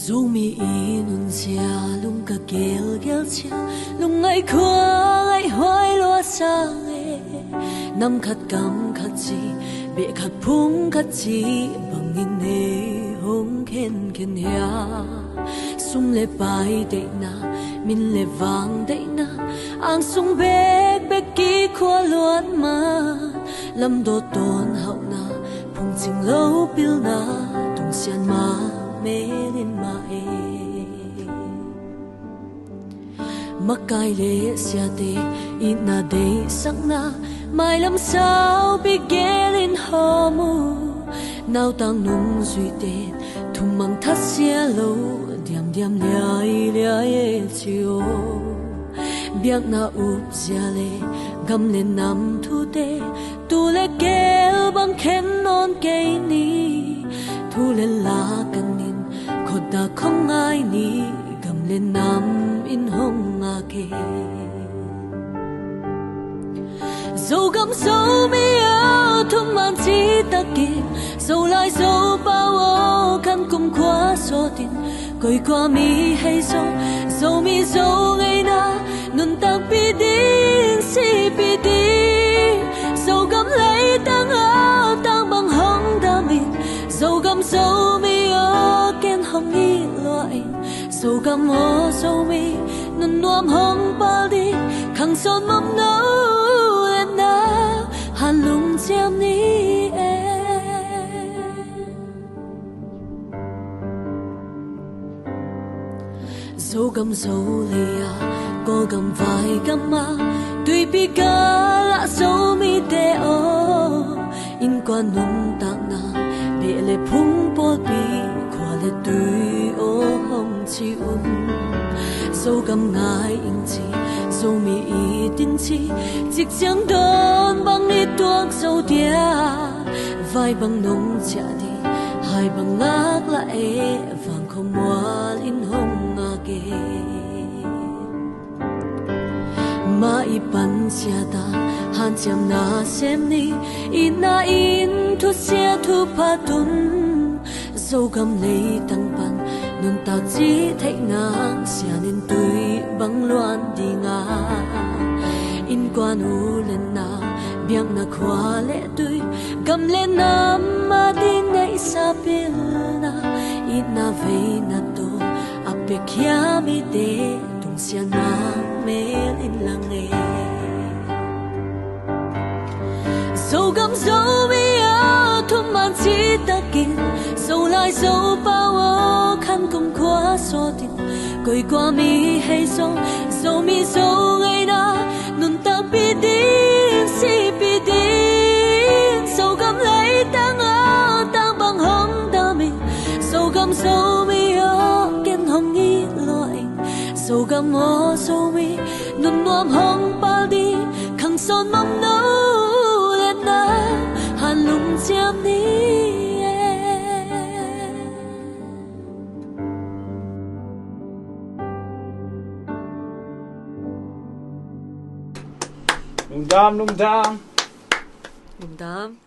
Dù mi inun chia lung ka gel chia lung ai khua ai hoài loa sa nghe năm khát cam khát chi bệ khát phung khát chi bằng in nê hong khen ya sung le pai de na min le vang de na ang sung bek ki khua luan ma lam do ton hậu na phung ching lâu pil na tung sian ma mê lên mà makai le sia te ina de sắc na mai làm sao bị ghé lên hồ mu nào tang nung duy te thùng mang thắt sia lâu diam liai chiều biak na up sia le gam lên nam thu te tu le kel bang khen non ke ni thu lên la kan nin khoda không ai ni gam lên nam in hong nga ke dâu gam dâu mi áo thum man chi ta ki dâu lai dâu bao ô khăn cùng khóa số tin coi qua mi hay dâu mi dâu ngày na nun tak pi ding si pi di dâu gam lấy tang áo tang bằng hong da mi dâu gam dâu mi ô ken hong ni loại dâu gam ô dâu mi nun nuam hong pa di khang son mom nấu lên na han lung chiam ni dâu gam dâu lia cô gam vai gam ma tuy pi ka la dâu mi te o in quan nung tak na be le phung pol pi khwa le tui o hong chi dâu gam ngai in chi dâu mi i tin chi chiếc chẳng đón bằng ít tuộc dâu tia vai bằng nông cha đi hai bằng ngác lại vàng không hoa in hồng ngà kê ma i pan sia ta han cham na sem ni in thu sia thu pa tun dâu gam lấy tăng pan nun ta chỉ thấy nàng sia nên tui băng loan đi nga in quan u lên na biang na khwa le tui gam lên nam ma đi nei sa pil na in na ve na to ape kya mi de tung sia na me in lang e dâu gam dâu mi áo thum man chi ta kin dâu lai dâu bao ô khăn cùng khóa số tin coi qua mi hay dâu mi dâu ngày na nun ta pi din si pi din dâu gam lấy tang áo tang bằng hong da mi dâu gam dâu mi ô ken hong ni loại dâu gam ô dâu mi nun nuam hong pa di khang son mom nấu lên na han lung chiam ni Nung dam. Dum dam.